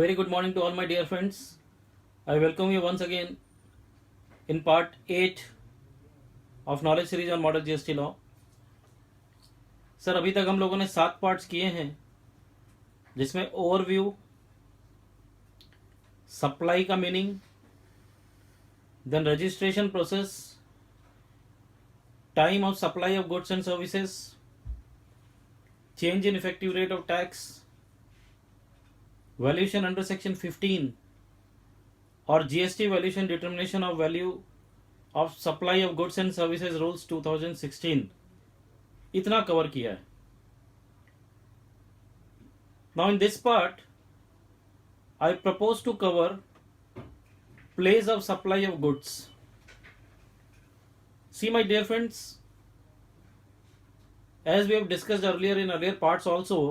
very good morning to all my dear friends. I welcome you once again in part 8 of knowledge series on model GST law. Sir अभी तक हम लोगों ने 7 parts किए हैं जिसमें ओवरव्यू, सप्लाई का meaning, then registration process, time of supply of goods and services, change in effective rate of tax, valuation under section 15 और GST valuation determination of value of supply of goods and services rules 2016 इतना cover किया है. Now in this part I propose to cover place of supply of goods. See my dear friends, as we have discussed earlier in earlier parts also,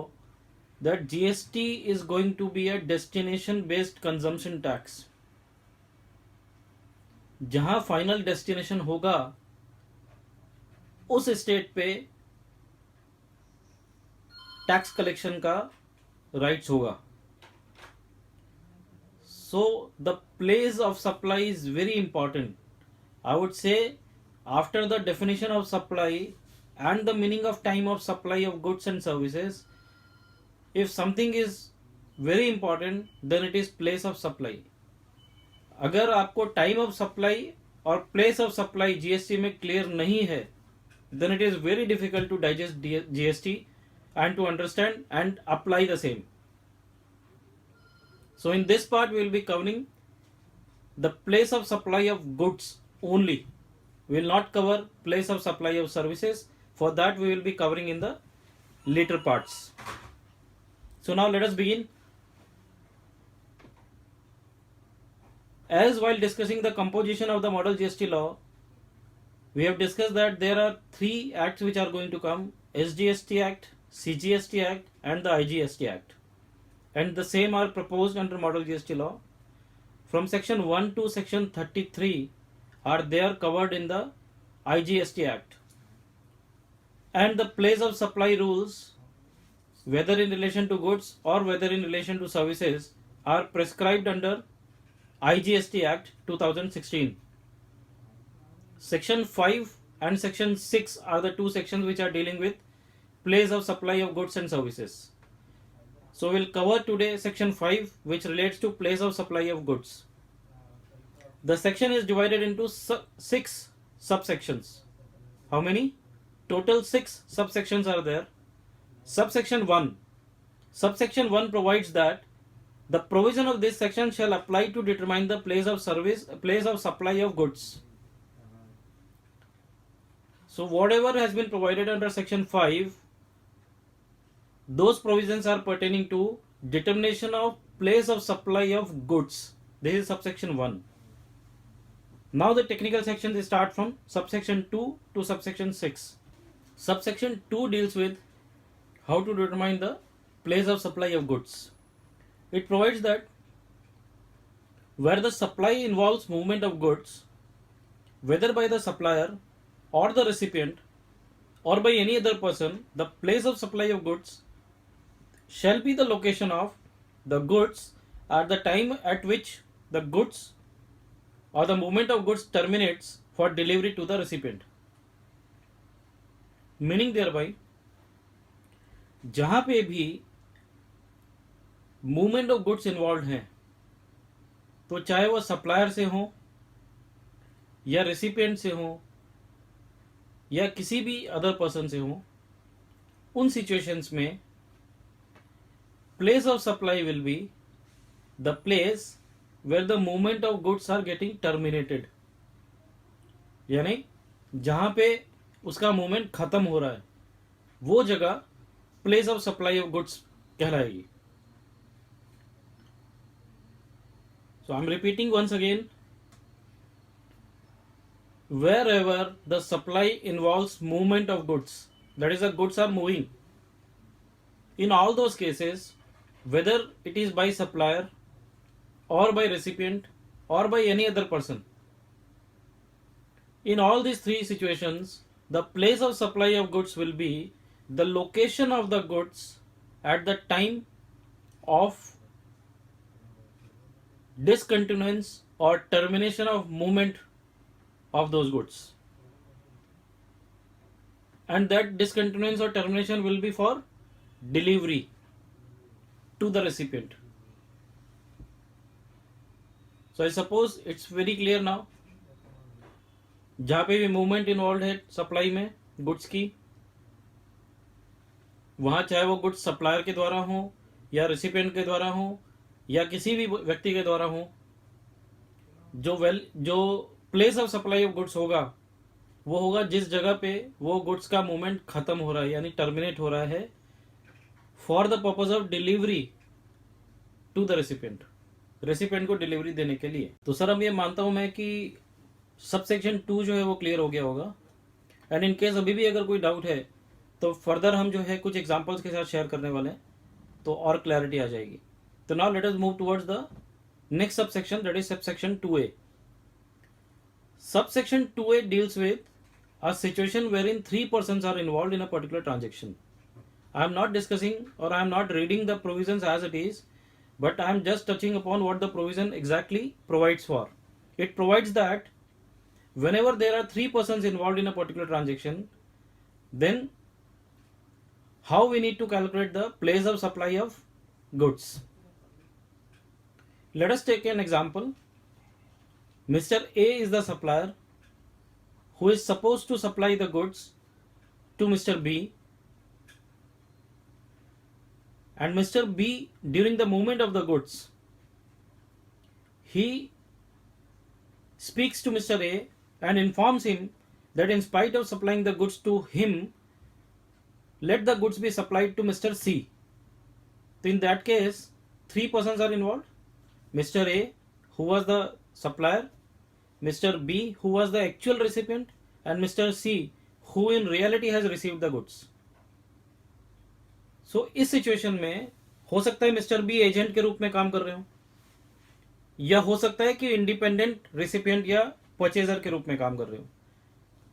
that GST is going to be a destination based consumption tax. जहां final destination होगा उस state पे tax collection का rights होगा. So the place of supply is very important. I would say after the definition of supply and the meaning of time of supply of goods and services, if something is very important then it is place of supply. अगर आपको time of supply और place of supply GST में clear नहीं है then it is very difficult to digest GST and to understand and apply the same. So in this part we will be covering the place of supply of goods only. We will not cover place of supply of services. For that we will be covering in the later parts. So now let us begin. As while discussing the composition of the model GST law, we have discussed that there are 3 acts which are going to come: SGST Act, CGST Act and the IGST Act, and the same are proposed under model GST law. From section 1 to section 33 are there covered in the IGST Act. And the place of supply rules, whether in relation to goods or whether in relation to services, are prescribed under IGST Act 2016. Section 5 and section 6 are the 2 sections which are dealing with place of supply of goods and services. So we'll cover today section 5, which relates to place of supply of goods. The section is divided into 6 subsections. How many? Total 6 subsections are there. Subsection 1. Subsection 1 provides that the provision of this section shall apply to determine the place of supply of goods. So whatever has been provided under section 5, those provisions are pertaining to determination of place of supply of goods. This is subsection 1. Now the technical sections start from subsection 2 to subsection 6. Subsection 2 deals with how to determine the place of supply of goods. It provides that where the supply involves movement of goods, whether by the supplier or the recipient or by any other person, the place of supply of goods shall be the location of the goods at the time at which the goods or the movement of goods terminates for delivery to the recipient. Meaning thereby, जहां पे भी movement of goods involve हैं, तो चाहे वो supplier से हो या रेसिपिएंट से हो या किसी भी अदर पर्सन से हो, उन सिचुएशंस में place of supply will be the place where the movement of goods are getting terminated. यानी जहां पे उसका मूवमेंट खत्म हो रहा है वो जगह place of supply of goods कहलाएगी. So I am repeating once again, wherever the supply involves movement of goods, that is the goods are moving, in all those cases, whether it is by supplier or by recipient or by any other person, in all these 3 situations the place of supply of goods will be the location of the goods at the time of discontinuance or termination of movement of those goods, and that discontinuance or termination will be for delivery to the recipient. So I suppose it's very clear now. जहाँ पे भी movement involve है supply में goods की, वहाँ चाहे वो goods supplier के द्वारा हो या रेसिपिएंट के द्वारा हो या किसी भी व्यक्ति के द्वारा हो, जो place of supply of goods होगा वो होगा जिस जगह पे वो गुड्स का मूवमेंट खत्म हो रहा है, यानी टर्मिनेट हो रहा है, for the purpose of delivery to the recipient को डिलीवरी देने के लिए। तो सर अब ये मानता हूं मैं कि सब सेक्शन 2 जो है वो क्लियर हो गया होगा, एंड इन केस अभी भी अगर कोई डाउट है तो फर्दर हम जो है कुछ एग्जांपल्स के साथ शेयर करने वाले हैं, तो और क्लैरिटी आ जाएगी। तो now let us move towards the next sub section, that is sub section 2A. Subsection 2A deals with a situation wherein 3 persons are involved in a particular transaction. I am not discussing or I am not reading the provisions as it is, but I am just touching upon what the provision exactly provides for. It provides that whenever there are 3 persons involved in a particular transaction, then how we need to calculate the place of supply of goods. Let us take an example. Mr. A is the supplier who is supposed to supply the goods to Mr. B, and Mr. B, during the movement of the goods, he speaks to Mr. A and informs him that in spite of supplying the goods to him, let the goods be supplied to Mr. C. So in that case, 3 persons are involved. Mr. A, who was the supplier, Mr. B, who was the actual recipient, and Mr. C, who in reality has received the goods. So इस situation में हो सकता है mister B agent के रूप में काम कर रहे हो, या हो सकता है कि इंडिपेंडेंट रेसिपिएंट या परचेजर के रूप में काम कर रहे हो,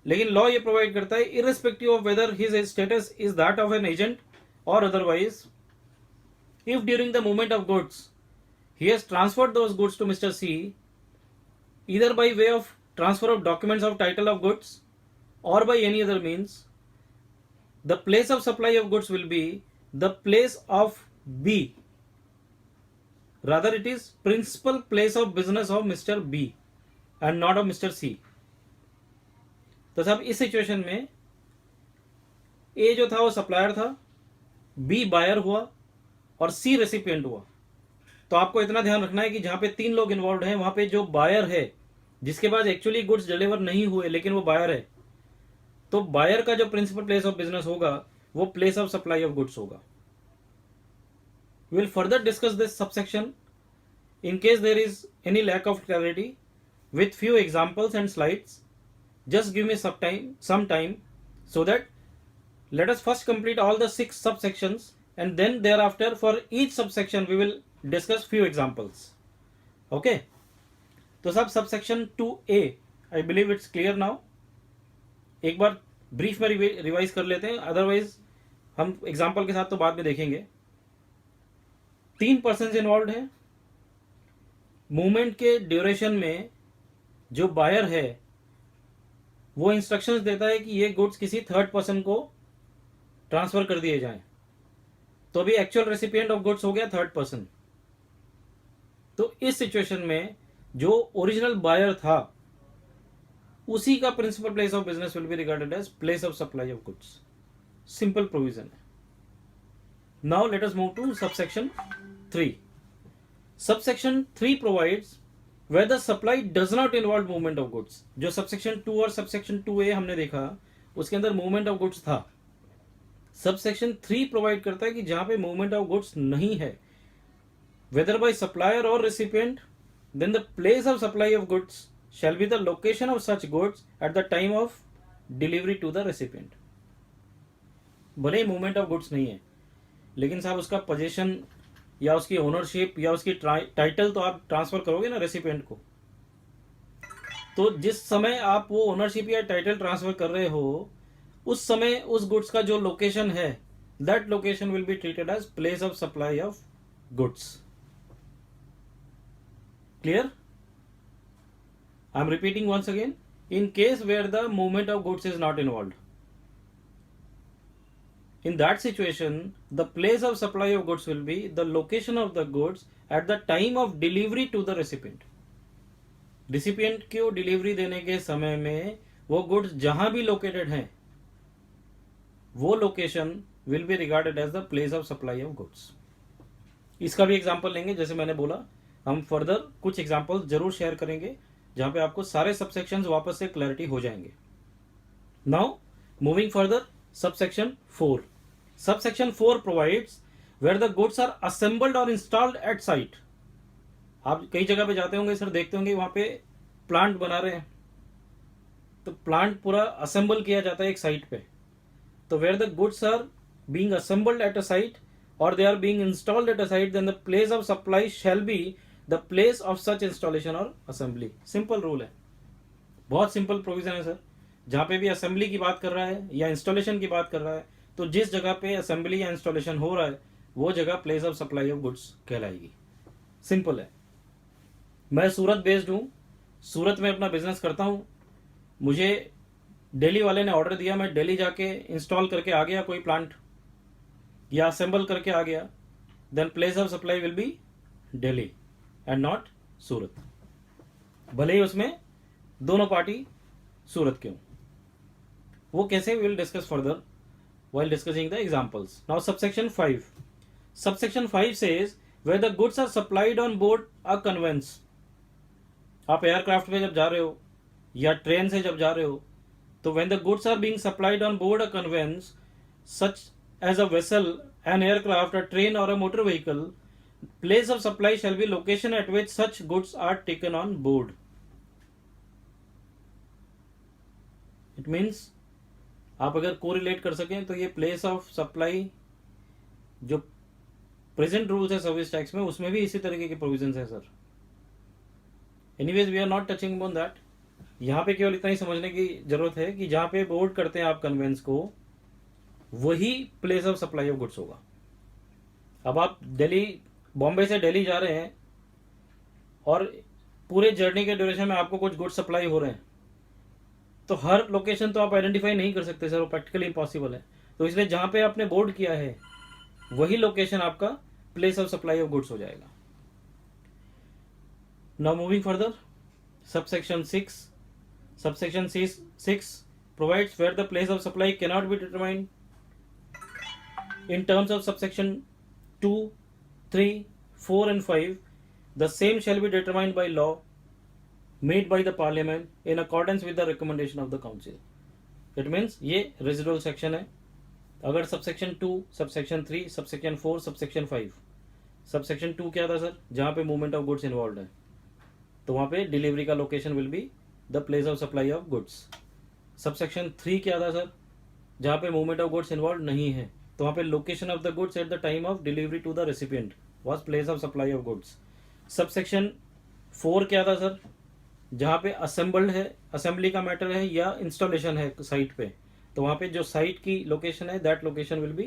लेकिन लॉ ये प्रोवाइड करता है irrespective of weather his status is that of an agent और otherwise, if during the movement of goods he has transferred those goods to Mr. C, either by way of transfer of documents of title of goods or by any other means, the place of supply of goods will be the place of B. Rather, it is principal place of business of Mr. B and not of Mr. C. तो साहब इस situation में A जो था वो supplier था, B buyer हुआ और C रेसिपिएंट हुआ। तो आपको इतना ध्यान रखना है कि जहां पे 3 लोग इन्वॉल्व हैं, वहां पे जो बायर है, जिसके पास एक्चुअली गुड्स डिलीवर नहीं हुए लेकिन वो बायर है, तो बायर का जो प्रिंसिपल प्लेस ऑफ बिजनेस होगा वो place of supply of goods होगा। We will further discuss this subsection in case there is any lack of clarity with few examples and slides. Just give me some time so that let us first complete all the 6 subsections, and then thereafter for each subsection we will discuss few examples. Okay, तो सब subsection 2A I believe it's clear now. एक बार brief में revise कर लेते हैं, otherwise हम example के साथ तो बाद में देखेंगे. 3 पर्सन इन्वॉल्व हैं. मूवमेंट के ड्यूरेशन में जो बायर है वो इंस्ट्रक्शंस देता है कि ये गुड्स किसी थर्ड पर्सन को ट्रांसफर कर दिए जाएं. तो अभी एक्चुअल रेसिपिएंट ऑफ गुड्स हो गया थर्ड पर्सन. तो इस सिचुएशन में जो ओरिजिनल बायर था उसी का principal place of business will be regarded as place of supply of goods. Simple provision है. Now let us move to subsection 3. Subsection 3 provides where the supply does not involve movement of goods. जो subsection 2 और subsection 2A हमने देखा उसके अंदर movement of goods था. Subsection 3 provide करता है कि जहां पे मूवमेंट ऑफ गुड्स नहीं है, whether by supplier or recipient, then the place of supply of goods shall be the location of such goods at the time of delivery to the recipient. भले ही movement of goods नहीं है, लेकिन साहब उसका position या उसकी ownership या उसकी टाइटल तो आप ट्रांसफर करोगे ना रेसिपिएंट को. तो जिस समय आप वो ओनरशिप या टाइटल ट्रांसफर कर रहे हो उस समय उस गुड्स का जो लोकेशन है, that location will be treated as place of supply of goods. Clear? I am repeating once again. In case where the movement of goods is not involved, in that situation, the place of supply of goods will be the location of the goods at the time of delivery to the recipient. Recipient को delivery देने के समय में वो goods जहां भी located हैं, वो location will be regarded as the place of supply of goods. इसका भी एग्जांपल लेंगे. जैसे मैंने बोला, हम फर्दर कुछ एग्जांपल जरूर शेयर करेंगे जहां पे आपको सारे सबसेक्शंस वापस से क्लैरिटी हो जाएंगे. Now moving further, subsection 4. Subsection 4 provides where the goods are assembled और इंस्टॉल्ड एट साइट. आप कई जगह पे जाते होंगे सर, देखते होंगे वहां पे प्लांट बना रहे हैं, तो प्लांट पूरा असेंबल किया जाता है एक साइट पे. तो where the goods are being assembled at a site और they are being installed at a site, then the place of supply shall be the place of such installation और assembly. Simple rule है, बहुत simple provision है sir. जहां पे भी assembly की बात कर रहा है या इंस्टॉलेशन की बात कर रहा है, तो जिस जगह पे असेंबली या इंस्टॉलेशन हो रहा है वो जगह place of supply of goods कहलाएगी. सिंपल है. मैं सूरत बेस्ड हूँ, सूरत में अपना बिजनेस करता हूँ. मुझे दिल्ली वाले ने ऑर्डर दिया, मैं दिल्ली जाके इंस्टॉल करके आ गया कोई प्लांट या असेंबल करके आ गया, then place of supply will be Delhi and not Surat, भले ही उसमें दोनों पार्टी सूरत के हों. वो कैसे, will discuss further while discussing the examples. Now subsection 5. Subsection 5 says where the goods are supplied on board a conveyance. आप एयरक्राफ्ट में जब जा रहे हो या ट्रेन से जब जा रहे हो, तो when the goods are being supplied on board a conveyance such as a vessel, an aircraft, a train or a motor vehicle, place of supply shall be location at which such goods are taken on board. It means आप अगर correlate कर सकें तो ये place of supply जो present rules है service tax में, उसमें भी इसी तरीके के प्रोविजंस है sir. Anyways we are not touching on that. यहाँ पे केवल इतना ही समझने की जरूरत है कि जहाँ पे बोर्ड करते हैं आप कन्वेंस को, वही place of supply of goods होगा. अब आप दिल्ली, बॉम्बे से दिल्ली जा रहे हैं और पूरे जर्नी के ड्यूरेशन में आपको कुछ गुड्स सप्लाई हो रहे हैं, तो हर लोकेशन तो आप आइडेंटिफाई नहीं कर सकते सर, वो प्रैक्टिकली इम्पॉसिबल है. तो इसलिए जहां पे आपने बोर्ड किया है वही लोकेशन आपका place of supply of goods हो जाएगा. Now moving further, subsection 6. Subsection 6 provides where the place of supply can not be determined in terms of subsection 2, 3, 4 and 5. The same shall be determined by law made by the parliament in accordance with the recommendation of the council. It means ये residual section है. अगर subsection 2, subsection 3, subsection 4, subsection 5. Subsection 2 क्या था sir, जहाँ पे movement of goods involve है, तो वहाँ पे डिलीवरी का location will be the place of supply of goods. Subsection 3 क्या था सर, जहाँ पे मूवमेंट ऑफ गुड्स इन्वॉल्व नहीं है, तो वहाँ पे location of the goods at the time of delivery to the recipient was place of supply of goods. Subsection 4 क्या था सर, जहाँ पे असेंबल्ड है, असेंबली का मैटर है या इंस्टॉलेशन है साइट पे, तो वहाँ पे जो साइट की लोकेशन है that location will be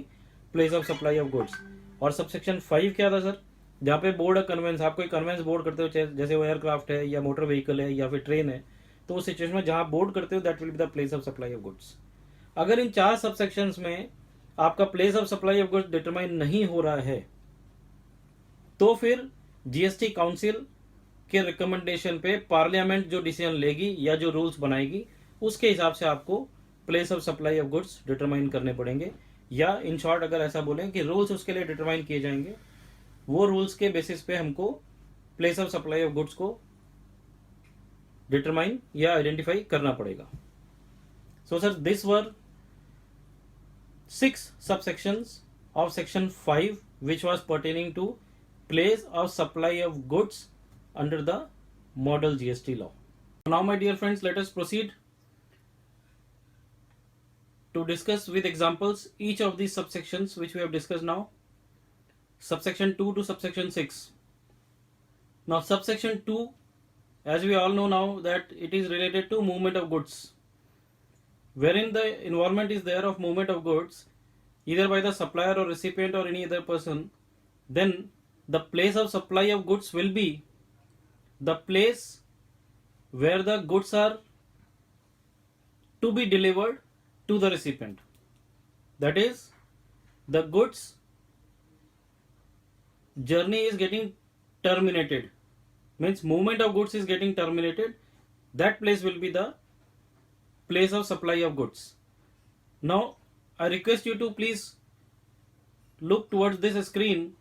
place of supply of goods. और सबसेक्शन 5 क्या था सर, जहाँ पे बोर्ड अ कन्वेंस, आप कोई कन्वेंस बोर्ड करते हो, जैसे वो एयरक्राफ्ट है या मोटर व्हीकल है या फिर ट्रेन है, तो उस सिचुएशन में जहाँ बोर्ड करते हो that will be the place of supply of goods. अगर इन 4 सबसेक्शंस में आपका place of supply of goods determine नहीं हो रहा है, तो फिर जीएसटी काउंसिल के रिकमेंडेशन पे पार्लियामेंट जो डिसीजन लेगी या जो रूल्स बनाएगी, उसके हिसाब से आपको place of supply of goods determine करने पड़ेंगे. या इन शॉर्ट अगर ऐसा बोलें कि रूल्स उसके लिए डिटरमाइन किए जाएंगे, वो रूल्स के बेसिस पे हमको place of supply of goods को डिटरमाइन या आइडेंटिफाई करना पड़ेगा. So sir, this were 6 subsections of section 5 which was pertaining to place of supply of goods under the model GST law. Now my dear friends, let us proceed to discuss with examples each of these subsections which we have discussed now. Subsection 2 to subsection 6. Now subsection 2, as we all know now, that it is related to movement of goods, wherein the involvement is there of movement of goods either by the supplier or recipient or any other person. Then the place of supply of goods will be the place where the goods are to be delivered to the recipient. That is, the goods journey is getting terminated, means movement of goods is getting terminated. That place will be the place of supply of goods. Now I request you to please look towards this screen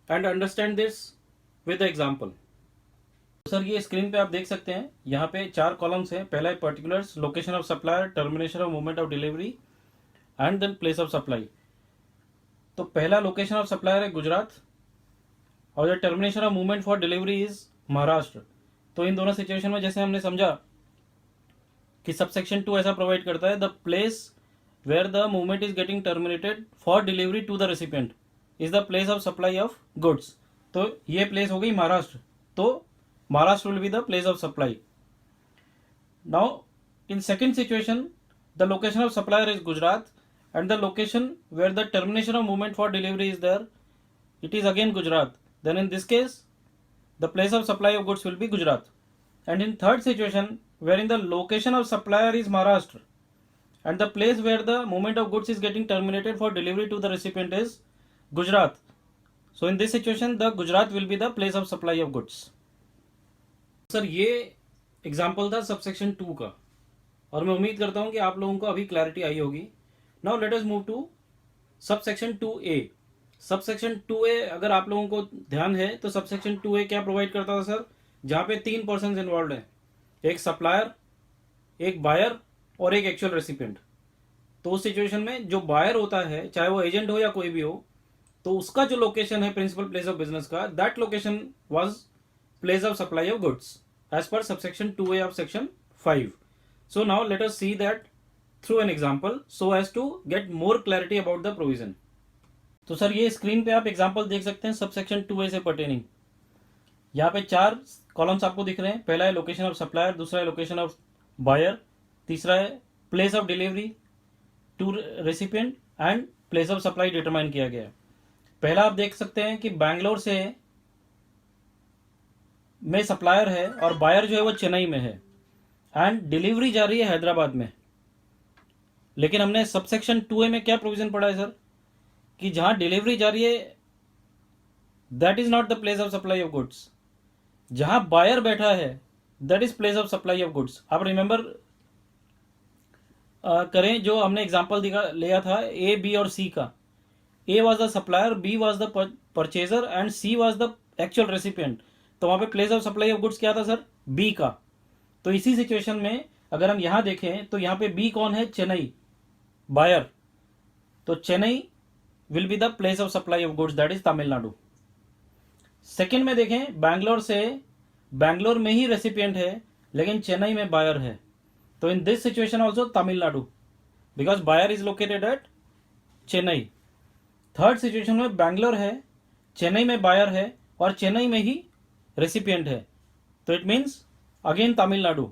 and understand this with the example. Sir ये screen पे आप देख सकते हैं, यहाँ पे 4 columns हैं. पहला है particulars, location of supplier, termination of movement of delivery and then place of supply. तो पहला लोकेशन ऑफ सप्लायर है गुजरात और the termination of movement for delivery is Maharashtra. तो इन दोनों सिचुएशन में जैसे हमने समझा कि सबसेक्शन 2 ऐसा प्रोवाइड करता है, the place where the movement is getting terminated for delivery to the recipient is the place of supply of goods. तो ये प्लेस हो गई महाराष्ट्र, तो Maharashtra will be the place of supply. Now, in second situation, the location of supplier is Gujarat and the location where the termination of movement for delivery is there, it is again Gujarat. Then in this case, the place of supply of goods will be Gujarat. And in third situation, wherein the location of supplier is Maharashtra and the place where the movement of goods is getting terminated for delivery to the recipient is Gujarat. So in this situation, the Gujarat will be the place of supply of goods. Sir ये example था subsection 2 का और मैं उम्मीद करता हूं कि आप लोगों को अभी क्लैरिटी आई होगी. Now let us move to subsection 2A. Subsection 2A अगर आप लोगों को ध्यान है तो सबसेक्शन 2A क्या प्रोवाइड करता था सर, जहां पे 3 पर्सन इन्वॉल्व हैं, एक सप्लायर, एक बायर और एक एक्चुअल रेसिपिएंट. तो उस सिचुएशन में जो बायर होता है, चाहे वो एजेंट हो या कोई भी हो, तो उसका जो लोकेशन है प्रिंसिपल प्लेस ऑफ बिजनेस का, that location was place of supply of goods as per subsection 2A of section 5. So now let us see that through an example so as to get more clarity about the provision. तो sir ये screen पे आप example देख सकते हैं subsection 2A से pertaining. यहाँ पे 4 कॉलम्स आपको दिख रहे हैं. पहला है लोकेशन ऑफ सप्लायर, दूसरा है लोकेशन ऑफ बायर, तीसरा है place of delivery to recipient and place of supply determine किया गया है. पहला आप देख सकते हैं कि बैंगलोर से में सप्लायर है और बायर जो है वो चेन्नई में है एंड डिलीवरी जा रही है हैदराबाद में. लेकिन हमने सबसेक्शन 2A में क्या प्रोविजन पढ़ा है सर, कि जहां डिलीवरी जा रही है that is not the place of supply of goods, जहां बायर बैठा है that is place of supply of goods. आप रिमेंबर करें जो हमने एग्जांपल लिया था A, B और C का. A was the supplier, B was the purchaser and C was the actual recipient. तो वहां पे place of supply of goods क्या था सर, बी का. तो इसी सिचुएशन में अगर हम यहां देखें तो यहां पे बी कौन है, चेन्नई, बायर. तो Chennai will be the place of supply of goods, that is Tamil Nadu. Second में देखें, बैंगलोर से, बैंगलोर में ही रेसिपिएंट है लेकिन चेन्नई में बायर है. तो in this situation also Tamil Nadu, because buyer is located at Chennai. Third situation में बैंगलोर है, चेन्नई में बायर है और चेन्नई में ही रेसिपिएंट है, तो it means again Tamil Nadu.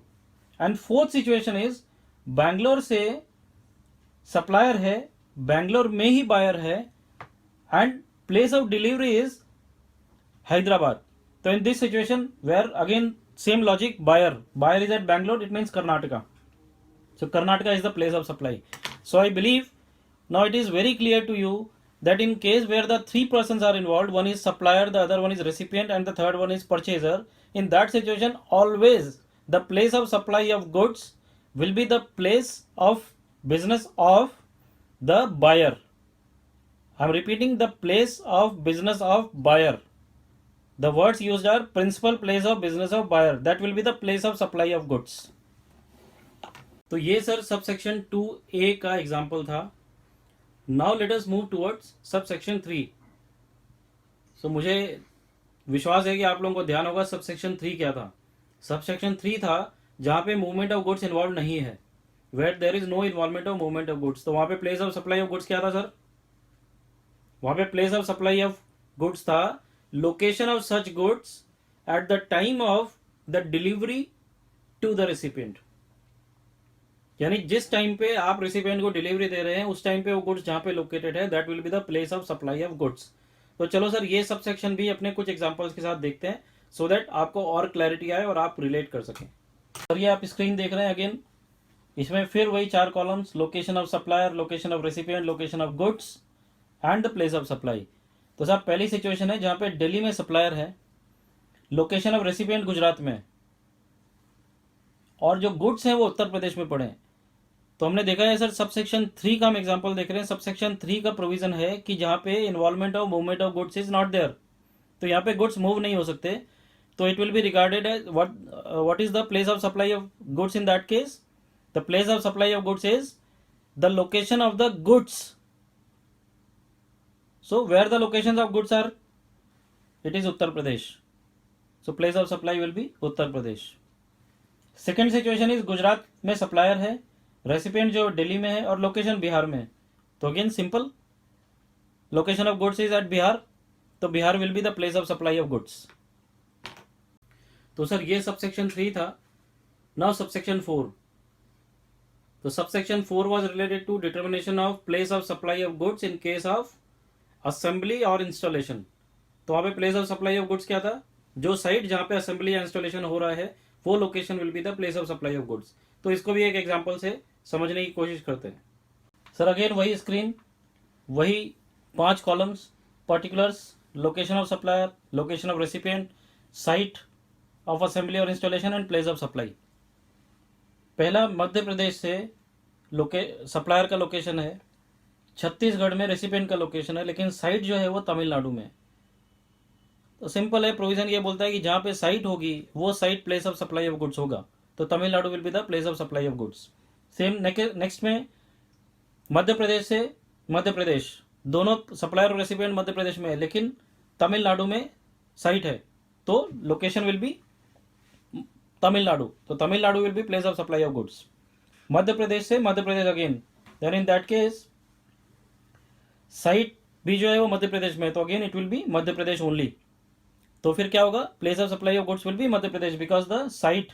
And fourth situation is Bangalore से सप्लायर है, बैंगलोर में ही बायर है and place of delivery is Hyderabad. तो in this situation where again same logic, buyer is at Bangalore, it means Karnataka. So Karnataka is the place of supply. So I believe now it is very clear to you that in case where the 3 persons are involved, one is supplier, the other one is recipient and the third one is purchaser, in that situation always the place of supply of goods will be the place of business of the buyer. I am repeating, the place of business of buyer. The words used are principal place of business of buyer, that will be the place of supply of goods. तो ये sir subsection 2A का example था. Now let us move towards subsection 3. So मुझे विश्वास है कि आप लोगों को ध्यान होगा सबसेक्शन 3 क्या था. सबसेक्शन 3 था जहां पे मूवमेंट ऑफ गुड्स इन्वॉल्व नहीं है, where there is no involvement of movement of goods. तो वहां पे place of supply of goods क्या था सर, वहां पे place of supply of goods था location of such goods at the time of the delivery to the recipient. यानी जिस टाइम पे आप रेसिपिएंट को डिलीवरी दे रहे हैं उस टाइम पे वो गुड्स जहां पे लोकेटेड है that will be the place of supply of goods. तो चलो सर ये सब सेक्शन भी अपने कुछ एग्जांपल्स के साथ देखते हैं सो दैट आपको और क्लैरिटी आए और आप रिलेट कर सकें। सर ये आप स्क्रीन देख रहे हैं अगेन, इसमें फिर वही 4 columns, location of supplier, location of recipient, location of goods and the place of supply. तो साहब पहली सिचुएशन है जहां पे दिल्ली में सप्लायर है, लोकेशन ऑफ रेसिपिएंट गुजरात में, और जो गुड्स हैं वो उत्तर प्रदेश में पड़े हैं। तो हमने देखा है सर सबसेक्शन 3 का हम एग्जांपल देख रहे हैं। सबसेक्शन 3 का प्रोविजन है कि जहां पे involvement of movement of goods is not there, तो यहाँ पे गुड्स मूव नहीं हो सकते, तो it will be regarded as what is the place of supply of goods in that case. The place of supply of goods is the location of the goods. So where the location of goods are, it is Uttar Pradesh, so place of supply will be Uttar Pradesh. Second situation is Gujarat में supplier है, recipient जो दिल्ली में है और location Bihar में है। तो again simple, location of goods is at Bihar, तो Bihar will be the place of supply of goods. तो सर ये सबसेक्शन 3 था। Now subsection 4। तो subsection 4 was related to determination of place of supply of goods in case of assembly और installation. तो वहां पे place of supply of goods क्या था, जो साइट जहां पे असेंबली या इंस्टॉलेशन हो रहा है वो location will be the place of supply of goods. तो इसको भी एक एग्जांपल से समझने की कोशिश करते हैं। सर अगेन वही स्क्रीन, वही 5 columns, particulars, location of supplier, location of recipient, site of assembly और installation and place of supply. पहला मध्य प्रदेश से सप्लायर का लोकेशन है, छत्तीसगढ़ में रेसिपिएंट का लोकेशन है, लेकिन साइट जो है वो तमिलनाडु में। तो सिंपल है, प्रोविजन ये बोलता है कि जहां पे साइट होगी वो site place of supply of goods होगा, तो Tamil Nadu will be the place of supply of goods. Same next में मध्य प्रदेश से मध्य प्रदेश, दोनों सप्लायर और रेसिपिएंट मध्य प्रदेश में है, लेकिन तमिलनाडु में साइट है, तो लोकेशन विल बी तमिलनाडु, तो Tamil Nadu will be place of supply of goods. Madhya Pradesh से Madhya Pradesh again, then in that case site भी जो है वो मध्य प्रदेश में है, तो again it will be Madhya Pradesh only. तो फिर क्या होगा, place of supply of goods will be Madhya Pradesh because the site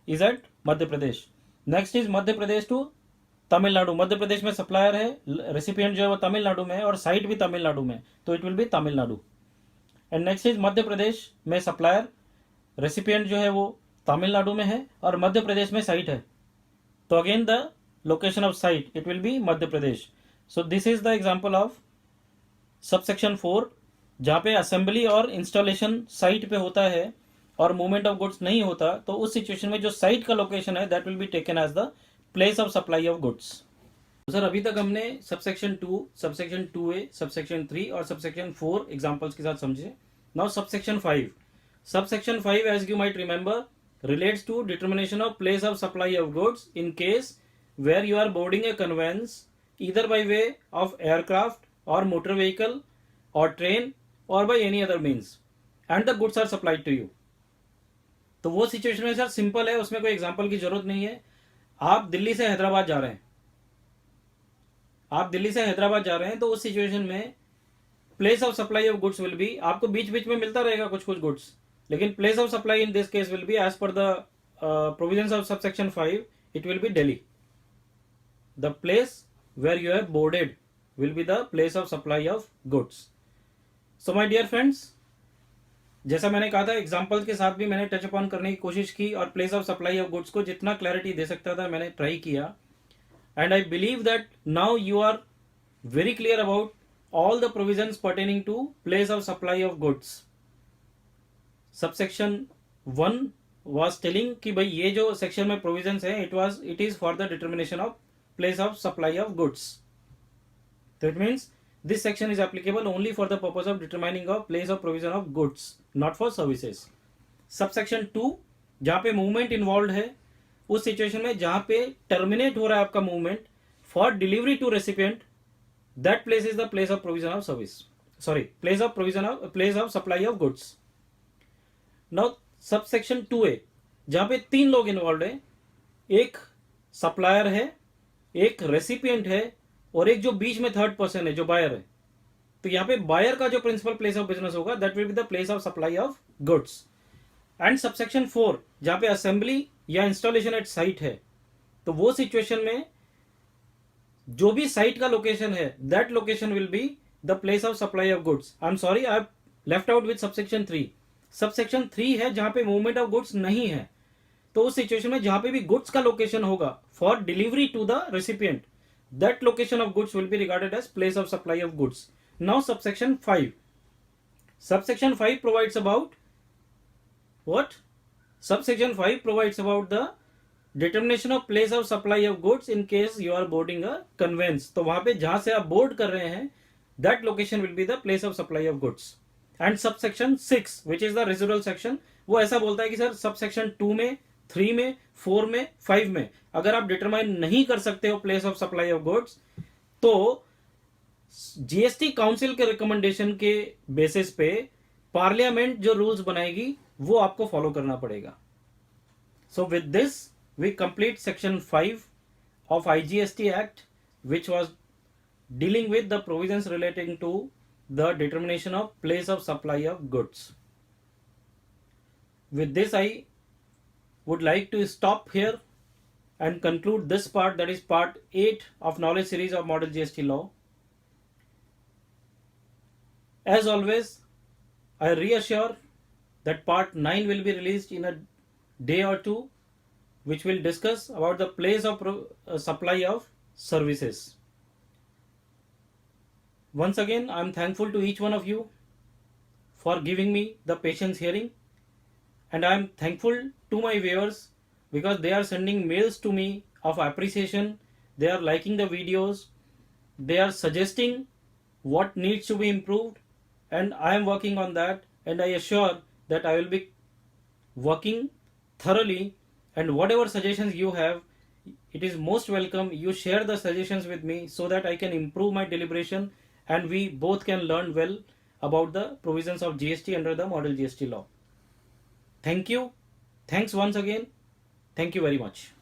is at Madhya Pradesh. Next is Madhya Pradesh to Tamil Nadu, Madhya Pradesh में सप्लायर है, रेसिपिएंट जो है वो तमिलनाडु में है और साइट भी तमिलनाडु में, तो it will be Tamil Nadu. And next is Madhya Pradesh में सप्लायर, रेसिपिएंट जो है वो तमिलनाडु में है और मध्य प्रदेश में साइट है, तो again the location of site it will be Madhya Pradesh. So this is the example of subsection 4, जहां पे असेंबली और इंस्टॉलेशन साइट पे होता है और मूवमेंट ऑफ गुड्स नहीं होता, तो उस सिचुएशन में जो साइट का लोकेशन है that will be taken as the place of supply of goods. तो सर अभी तक हमने सबसेक्शन 2, सबसेक्शन 2A, सबसेक्शन 3 और सबसेक्शन 4 एग्जांपल्स के साथ समझे। Now subsection 5। Subsection 5 as you might remember relates to determination of place of supply of goods in case where you are boarding a conveyance either by way of aircraft or motor vehicle or train or by any other means and the goods are supplied to you। तो वो situation में sir simple है, उसमें कोई example की जरूरत नहीं है। आप दिल्ली से हैदराबाद जा रहे हैं, तो उस सिचुएशन में place of supply of goods will B, आपको बीच बीच में मिलता रहेगा कुछ कुछ गुड्स, लेकिन place of supply in this case will be as per the provisions of subsection 5 it will be Delhi. The place where you have boarded will be the place of supply of goods. So my dear friends, जैसा मैंने कहा था examples के साथ भी मैंने touch upon करने की कोशिश की और place of supply of goods को जितना क्लैरिटी दे सकता था मैंने ट्राई किया, and I believe that now you are very clear about all the provisions pertaining to place of supply of goods. Subsection 1 was telling कि भाई ये जो सेक्शन में प्रोविजंस है it is for the determination of place of supply of goods, तो it means this section is applicable only for the purpose of determining of place of provision of goods, not for services। subsection 2 जहां पे movement involve है, उस situation में जहां पे terminate हो रहा है आपका movement for delivery to recipient, that place is the place of provision of service, sorry place of supply of goods. Now subsection 2A जहां पे 3 लोग इन्वॉल्व है, एक सप्लायर है, एक रेसिपिएंट है और एक जो बीच में थर्ड पर्सन है जो बायर है, तो यहां पे बायर का जो प्रिंसिपल प्लेस ऑफ बिजनेस होगा that will be the place of supply of goods. And subsection 4 जहां पे असेंबली या इंस्टॉलेशन एट साइट है, तो वो सिचुएशन में जो भी साइट का लोकेशन है that location will be the place of supply of goods. I am sorry, I have left out with subsection 3। Subsection 3 है जहां पे मूवमेंट ऑफ गुड्स नहीं है, तो उस सिचुएशन में जहां पे भी गुड्स का लोकेशन होगा for delivery to the recipient, that location of goods will be regarded as place of supply of goods. Now subsection 5. Subsection 5 provides about what? Subsection 5 provides about the determination of place of supply of goods in case you are boarding a conveyance. तो वहां पे जहां से आप board कर रहे हैं, that location will be the place of supply of goods. And subsection 6 which is the residual section, वो ऐसा बोलता है कि सर सबसेक्शन 2 में, 3 में, 4 में, 5 में अगर आप डिटरमाइन नहीं कर सकते हो place of supply of goods, तो जीएसटी काउंसिल के रिकमेंडेशन के बेसिस पे पार्लियामेंट जो रूल्स बनाएगी वो आपको फॉलो करना पड़ेगा. So with this we complete section 5 of IGST act which was dealing with the provisions relating to the determination of place of supply of goods. With this, I would like to stop here and conclude this part, that is part 8 of knowledge series of Model GST law. As always, I reassure that part 9 will be released in a day or two, which will discuss about the place of supply of services. Once again, I am thankful to each one of you for giving me the patience hearing. And I am thankful to my viewers because they are sending mails to me of appreciation. They are liking the videos. They are suggesting what needs to be improved. And I am working on that. And I assure that I will be working thoroughly. And whatever suggestions you have, it is most welcome. You share the suggestions with me so that I can improve my deliberation and we both can learn well about the provisions of GST under the Model GST law. Thank you. Thanks once again. Thank you very much.